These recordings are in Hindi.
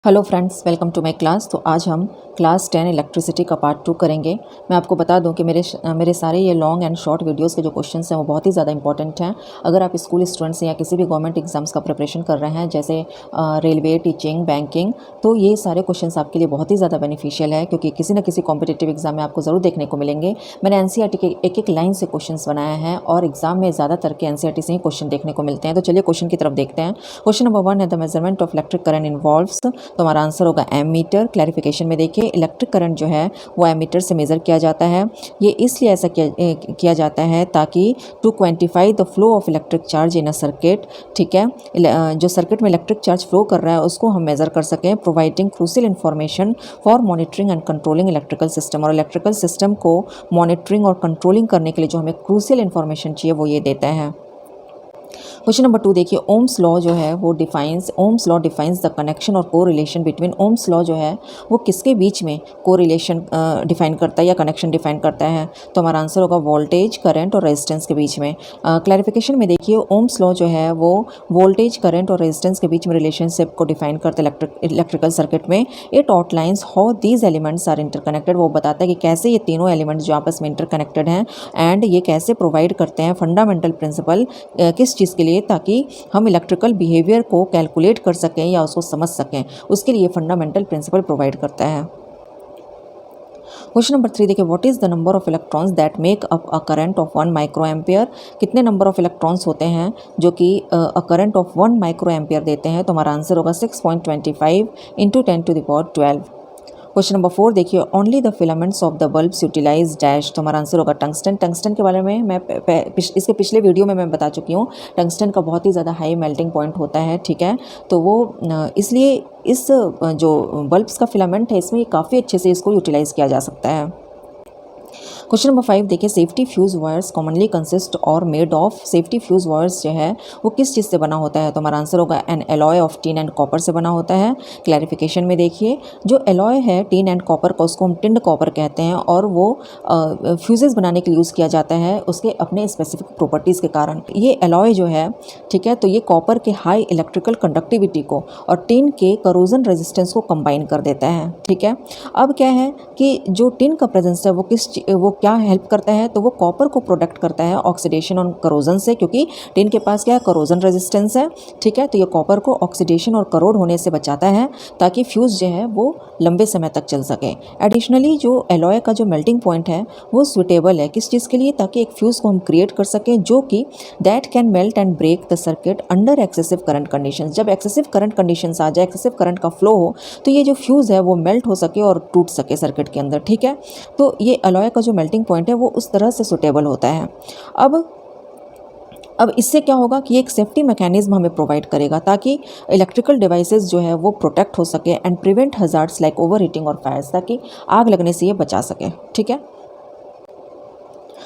Hello friends, welcome to my class. तो आज हम क्लास 10 इलेक्ट्रिसिटी का पार्ट 2 करेंगे। मैं आपको बता दूं कि मेरे सारे ये लॉन्ग एंड शॉर्ट वीडियोस के जो क्वेश्चंस हैं वो बहुत ही ज़्यादा इंपॉर्टेंट हैं। अगर आप स्कूल स्टूडेंट्स हैं या किसी भी गवर्नमेंट एग्जाम्स का प्रिपरेशन कर रहे हैं, जैसे रेलवे, टीचिंग, बैंकिंग, तो ये सारे क्वेश्चंस आपके लिए बहुत ही ज़्यादा बेनिफिशियल है, क्योंकि किसी न किसी कॉम्पिटेटिव एग्जाम में आपको ज़रूर देखने को मिलेंगे। मैंने एनसीईआरटी के एक एक लाइन से क्वेश्चन बनाया है और एग्जाम में ज़्यादातर के एनसीईआरटी से ही क्वेश्चन देखने को मिलते हैं। तो चलिए क्वेश्चन की तरफ देखते हैं। क्वेश्चन नंबर 1 है, the measurement of electric current involves. तो हमारा आंसर होगा एमीटर। क्लैरिफिकेशन में देखिए, इलेक्ट्रिक करंट जो है वो एमीटर से मेज़र किया जाता है। ये इसलिए ऐसा किया जाता है ताकि to quantify the flow of electric charge in a circuit, ठीक है, जो सर्किट में इलेक्ट्रिक चार्ज फ्लो कर रहा है उसको हम मेज़र कर सकें। Providing crucial information for monitoring and controlling electrical system, और इलेक्ट्रिकल सिस्टम को मॉनिटरिंग और कंट्रोलिंग करने के लिए जो हमें क्रूशियल इन्फॉर्मेशन चाहिए वो ये देता है। क्वेश्चन नंबर 2 देखिए, ओम्स लॉ जो है वो Ohm's law defines the connection और कोरिलेशन बिटवीन। ओम्स लॉ जो है वो किसके बीच में कोरिलेशन डिफाइन करता है या कनेक्शन डिफाइन करता है? तो हमारा आंसर होगा वोल्टेज, करंट और रेजिस्टेंस के बीच में। क्लैरिफिकेशन में देखिए, ओम्स लॉ जो है वो वोल्टेज, करंट और रेजिस्टेंस के बीच में रिलेशनशिप को डिफाइन करता है इलेक्ट्रिकल सर्किट में। It outlines how these elements are interconnected. वो बताता है कि कैसे ये तीनों एलिमेंट्स जो आपस में इंटरकनेक्टेड हैं एंड ये कैसे प्रोवाइड करते हैं फंडामेंटल प्रिंसिपल किस चीज़ के लिए, ताकि हम इलेक्ट्रिकल बिहेवियर को कैलकुलेट कर सकें या उसको समझ सकें, उसके लिए फंडामेंटल प्रिंसिपल प्रोवाइड करता है। क्वेश्चन नंबर 3 देखिए, what is the number of electrons that make up a current of 1 micro ampere. कितने नंबर ऑफ इलेक्ट्रॉन्स होते हैं जो कि a current of 1 micro ampere देते हैं? तो हमारा आंसर होगा 6.25 इंटू 10⁻12। क्वेश्चन नंबर 4 देखिए, only the filaments of the bulbs utilise dash. तो हमारा आंसर होगा टंगस्टन। टंगस्टन के बारे में मैं इसके पिछले वीडियो में मैं बता चुकी हूँ। टंगस्टन का बहुत ही ज़्यादा हाई मेल्टिंग पॉइंट होता है, ठीक है, तो वो इसलिए इस जो बल्ब्स का फिलामेंट है इसमें काफ़ी अच्छे से इसको यूटिलाइज़ किया जा सकता है। क्वेश्चन नंबर 5 देखिए, safety fuse wires commonly consist और made of. Safety fuse wires जो है वो किस चीज़ से बना होता है? तो हमारा आंसर होगा N alloy of tin and copper से बना होता है। क्लैरिफिकेशन में देखिए, जो एलॉय है टिन एंड कॉपर का उसको हम टिंड कॉपर कहते हैं और वो फ्यूजेस बनाने के लिए यूज़ किया जाता है उसके अपने स्पेसिफिक प्रॉपर्टीज़ के कारण। ये एलॉय जो है, ठीक है, तो ये कॉपर के हाई इलेक्ट्रिकल कंडक्टिविटी को और टिन के करोजन रेजिस्टेंस को कंबाइन कर देता है, ठीक है। अब क्या है कि जो टिन का प्रेजेंस है वो क्या हेल्प करता है? तो वो कॉपर को प्रोटेक्ट करता है ऑक्सीडेशन और करोजन से, क्योंकि टिन के पास क्या है, करोजन रेजिस्टेंस है, ठीक है, तो ये कॉपर को ऑक्सीडेशन और करोड होने से बचाता है ताकि फ्यूज़ जो है वो लंबे समय तक चल सके। एडिशनली जो एलॉय का जो मेल्टिंग पॉइंट है वो सुटेबल है किस चीज़ के लिए? ताकि एक फ्यूज़ को हम क्रिएट कर सकें जो कि that can melt and break the circuit under excessive current condition. जब एक्सेसिव करंट कंडीशन आ जाए, एक्सेसिव करंट का फ्लो हो, तो ये जो फ्यूज़ है वो मेल्ट हो सके और टूट सके सर्किट के अंदर, ठीक है। तो ये एलॉय का जो मेल्टिंग पॉइंट है वो उस तरह से सुटेबल होता है। अब इससे क्या होगा कि एक सेफ्टी मैकेनिज्म हमें प्रोवाइड करेगा ताकि इलेक्ट्रिकल डिवाइसेस जो है वो प्रोटेक्ट हो सके and prevent hazards like over heating और फायर्स, ताकि आग लगने से ये बचा सके, ठीक है।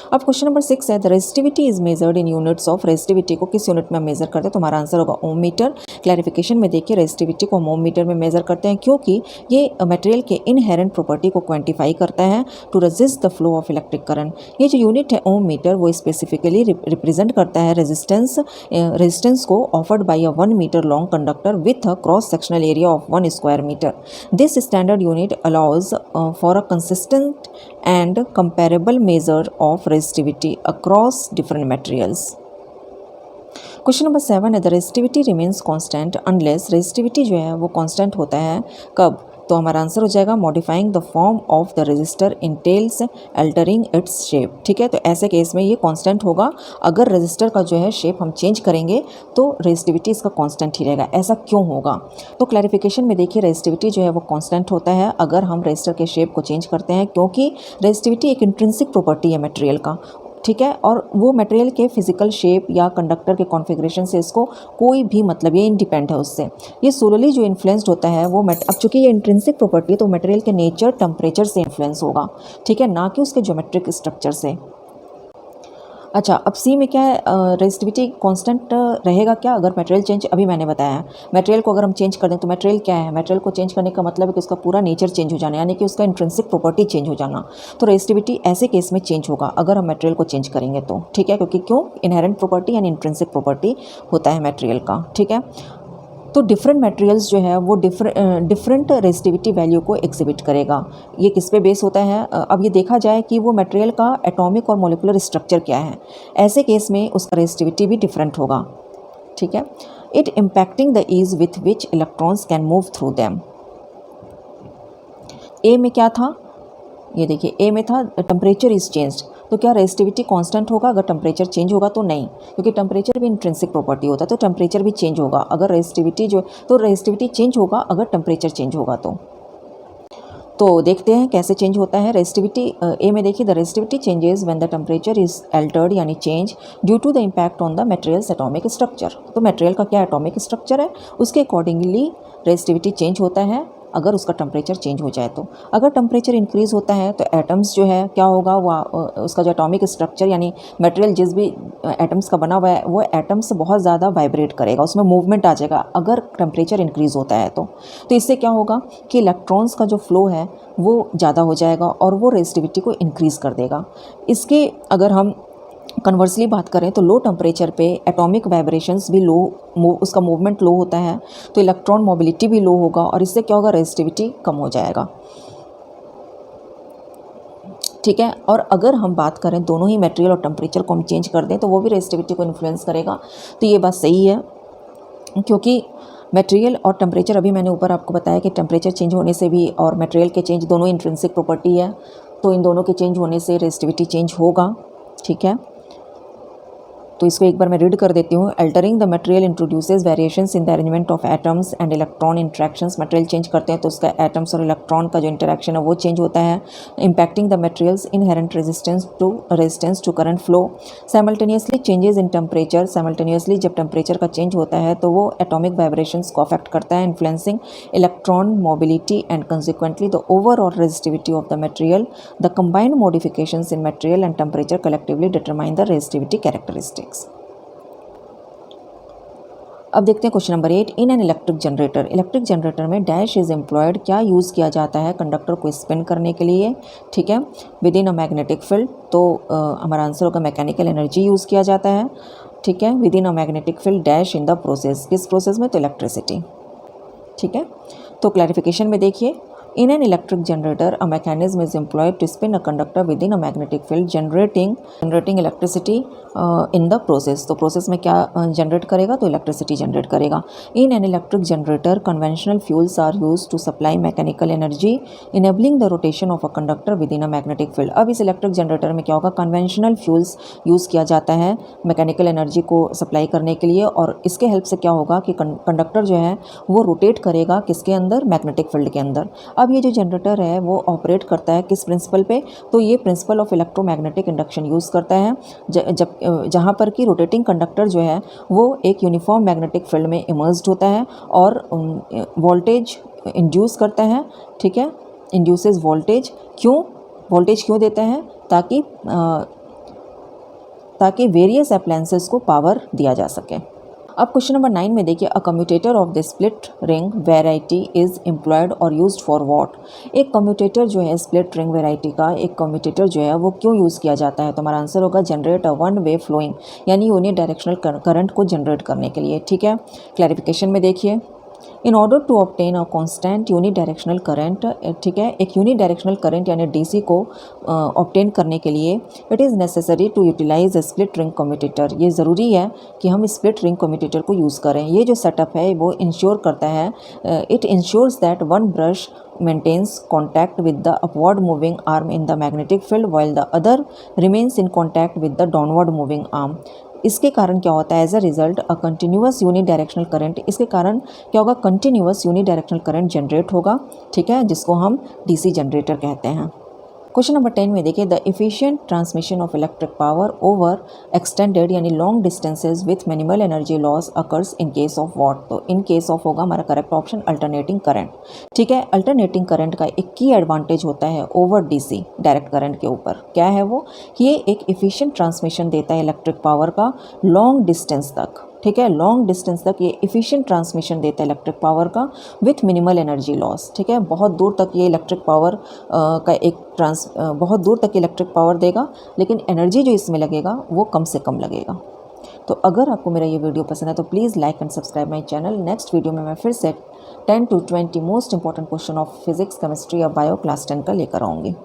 अब क्वेश्चन नंबर 6 है, the resistivity is measured in units of. Resistivity को किस यूनिट में मेजर करते हैं? तो हमारा आंसर होगा ओम मीटर। क्लैरिफिकेशन में देखिए, रेजिस्टिविटी को हम ओम मीटर में मेजर करते हैं क्योंकि ये मटेरियल के इनहेरेंट प्रॉपर्टी को क्वांटिफाई करता है to resist the flow of electric current. ये जो यूनिट है ओम मीटर वो स्पेसिफिकली रिप्रेजेंट करता है रेजिस्टेंस को offered by a 1 metre long conductor with a cross sectional area of 1 square metre. This standard unit allows for a consistent and comparable measure of resistivity across different materials. Question number 7 है, the resistivity remains constant unless. Resistivity जो है वो कांस्टेंट होता है कब? तो हमारा आंसर हो जाएगा modifying the form of the register entails altering its shape, ठीक है। तो ऐसे केस में ये कांस्टेंट होगा। अगर रजिस्टर का जो है शेप हम चेंज करेंगे तो रेजिस्टिविटी इसका कांस्टेंट ही रहेगा। ऐसा क्यों होगा? तो क्लैरिफिकेशन में देखिए, रेजिस्टिविटी जो है वो कांस्टेंट होता है अगर हम रजिस्टर के शेप को चेंज करते हैं, क्योंकि रेजिस्टिविटी एक इंट्रिंसिक प्रॉपर्टी है मटेरियल का, ठीक है, और वो मटेरियल के फिजिकल शेप या कंडक्टर के कॉन्फ़िगरेशन से इसको कोई भी मतलब ये इंडिपेंड है उससे। ये सोलरली जो इन्फ्लुएंस्ड होता है वो अब चूंकि ये इंट्रिंसिक प्रॉपर्टी है तो मटेरियल के नेचर, टेम्परेचर से इन्फ्लुएंस होगा, ठीक है, ना कि उसके ज्योमेट्रिक स्ट्रक्चर से। अच्छा, अब सी में क्या है, रेजिस्टिविटी कांस्टेंट रहेगा क्या अगर मटेरियल चेंज, अभी मैंने बताया मटेरियल को अगर हम चेंज कर दें तो मटेरियल क्या है, मटेरियल को चेंज करने का मतलब है कि उसका पूरा नेचर चेंज हो जाना, यानी कि उसका इंट्रिंसिक प्रॉपर्टी चेंज हो जाना। तो रेजिस्टिविटी ऐसे केस में चेंज होगा अगर हम मटेरियल को चेंज करेंगे तो, ठीक है, क्योंकि क्यों, इनहेरेंट प्रॉपर्टी यानी इंट्रिंसिक प्रॉपर्टी होता है मटेरियल का, ठीक है। तो डिफरेंट मटेरियल्स जो है वो डिफरेंट रेजिस्टिविटी वैल्यू को एग्जिबिट करेगा। ये किस पे बेस होता है? अब ये देखा जाए कि वो मटेरियल का एटॉमिक और मॉलिक्यूलर स्ट्रक्चर क्या है। ऐसे केस में उसका रेजिस्टिविटी भी डिफरेंट होगा, ठीक है। It impacting the ease with which electrons can move through them. A में क्या था? ये देखिए, ए में था टेम्परेचर इज चेंज्ड, तो क्या रेजिस्टिविटी कांस्टेंट होगा? अगर टेम्परेचर चेंज होगा तो नहीं, क्योंकि टेम्परेचर भी इंट्रिंसिक प्रॉपर्टी होता है, तो टेम्परेचर भी चेंज होगा अगर रेजिस्टिविटी तो रेजिस्टिविटी चेंज होगा अगर टेम्परेचर चेंज होगा। तो देखते हैं कैसे चेंज होता है रेजिस्टिविटी। ए में देखिए, the resistivity changes when the temperature is altered, यानी change due to the impact on the materials atomic structure. तो मटेरियल का क्या एटॉमिक स्ट्रक्चर है, उसके अकॉर्डिंगली रेजिस्टिविटी चेंज होता है अगर उसका टेम्परेचर चेंज हो जाए तो। अगर टेम्परेचर इंक्रीज़ होता है तो एटम्स जो है क्या होगा, वह उसका जो एटॉमिक स्ट्रक्चर यानी मटेरियल जिस भी एटम्स का बना हुआ है वो एटम्स बहुत ज़्यादा वाइब्रेट करेगा, उसमें मूवमेंट आ जाएगा अगर टेम्परेचर इंक्रीज़ होता है तो इससे क्या होगा कि इलेक्ट्रॉन्स का जो फ्लो है वो ज़्यादा हो जाएगा और वो रेजिस्टिविटी को इंक्रीज़ कर देगा। इसके अगर हम कन्वर्सली बात करें तो लो टेम्परेचर पे एटॉमिक वाइब्रेशंस भी लो, उसका मूवमेंट लो होता है, तो इलेक्ट्रॉन मोबिलिटी भी लो होगा और इससे क्या होगा, रेजिस्टिविटी कम हो जाएगा, ठीक है। और अगर हम बात करें दोनों ही मटेरियल और टेम्परेचर को हम चेंज कर दें तो वो भी रेजिस्टिविटी को इन्फ्लुएंस करेगा। तो ये बात सही है, क्योंकि मटेरियल और टेम्परेचर, अभी मैंने ऊपर आपको बताया कि टेम्परेचर चेंज होने से भी और मटेरियल के चेंज दोनों इंट्रिंसिक प्रॉपर्टी है, तो इन दोनों के चेंज होने से रेजिस्टिविटी चेंज होगा, ठीक है। तो इसको एक बार मैं रीड कर देती हूँ। Altering the material introduces variations in the arrangement of atoms and electron interactions. Material change करते हैं तो उसका एटम्स और इलेक्ट्रॉन का जो इंटरेक्शन है वो चेंज होता है। Impacting the material's inherent resistance to current flow. Simultaneously changes in temperature, simultaneously जब टेम्परेचर का चेंज होता है तो वो एटॉमिक वाइब्रेशंस को अफेक्ट करता है, influencing electron mobility and consequently the overall resistivity of the material. The combined modifications in material and temperature collectively determine the resistivity characteristics. अब देखते हैं question number 8। In an electric generator, electric generator में डैश इज एम्प्लॉयड, क्या यूज़ किया जाता है कंडक्टर को स्पिन करने के लिए, ठीक है, with in a magnetic field. तो हमारा आंसर होगा मैकेनिकल एनर्जी यूज़ किया जाता है, ठीक है, with in a magnetic field dash in the process, किस प्रोसेस में, तो इलेक्ट्रिसिटी, ठीक है। तो क्लैरिफिकेशन में देखिए, in an electric generator a mechanism is employed to spin a conductor within a magnetic field generating electricity in the process। तो प्रोसेस में क्या जनरेट करेगा, तो इलेक्ट्रिसिटी जनरेट करेगा। in an electric generator conventional fuels are used to supply mechanical energy enabling the rotation of a conductor within a magnetic field। अब इस इलेक्ट्रिक जनरेटर में क्या होगा, कन्वेंशनल फ्यूल्स यूज़ किया जाता है मैकेनिकल एनर्जी को सप्लाई करने के लिए, और इसके हेल्प से क्या होगा कि कंडक्टर जो है वो रोटेट करेगा किसके अंदर, मैग्नेटिक फील्ड के अंदर। अब ये जो जनरेटर है वो ऑपरेट करता है किस प्रिंसिपल पे, तो ये principle of electromagnetic induction use करता है, जहाँ पर कि रोटेटिंग कंडक्टर जो है वो एक यूनिफॉर्म मैग्नेटिक फील्ड में इमर्स्ड होता है और वोल्टेज इंड्यूस करता है, ठीक है, इंड्यूसेस वोल्टेज। वोल्टेज क्यों देता है, ताकि वेरियस अप्लायंसेस को पावर दिया जा सके। अब क्वेश्चन नंबर 9 में देखिए, a commutator of the split ring variety is employed और यूज्ड फॉर व्हाट। एक कम्यूटेटर जो है स्प्लिट रिंग वेराइटी का एक कम्यूटेटर जो है वो क्यों यूज़ किया जाता है, तो हमारा आंसर होगा generate a one way flowing, यानी यूनि डायरेक्शनल करंट को जनरेट करने के लिए, ठीक है। क्लैरिफिकेशन में देखिए, in order to obtain a constant unidirectional current, ठीक है, एक यूनिडायरेक्शनल करंट यानी डीसी को ऑब्टेन करने के लिए it is necessary to utilise a split ring commutator. ये ज़रूरी है कि हम स्प्लिट रिंग कम्यूटेटर को यूज़ करें। ये जो सेटअप है वो इंश्योर करता है, it ensures that one brush maintains contact with the upward moving arm in the magnetic field while the other remains in contact with the downward moving arm। इसके कारण क्या होता है, as a result a continuous unidirectional current, इसके कारण क्या होगा, continuous unidirectional current generate होगा, ठीक है, जिसको हम डीसी जनरेटर कहते हैं। क्वेश्चन नंबर 10 में देखिए, the efficient transmission of electric power over extended यानी long distances with minimal energy loss occurs in case of what. तो इन केस ऑफ होगा हमारा करेक्ट ऑप्शन अल्टरनेटिंग करंट, ठीक है। अल्टरनेटिंग करंट का एक की एडवांटेज होता है ओवर डीसी डायरेक्ट करंट के ऊपर, क्या है वो, ये एक एफिशिएंट ट्रांसमिशन देता है इलेक्ट्रिक पावर का लॉन्ग डिस्टेंस तक, ठीक है, लॉन्ग डिस्टेंस तक ये एफिशिएंट ट्रांसमिशन देता है इलेक्ट्रिक पावर का विथ मिनिमल एनर्जी लॉस, ठीक है। बहुत दूर तक ये इलेक्ट्रिक पावर का एक बहुत दूर तक इलेक्ट्रिक पावर देगा, लेकिन एनर्जी जो इसमें लगेगा वो कम से कम लगेगा। तो अगर आपको मेरा ये वीडियो पसंद है तो please like and subscribe my channel. Next video में मैं फिर से 10 to 20 most important question of physics, chemistry या बायो क्लास 10 का लेकर आऊँगी।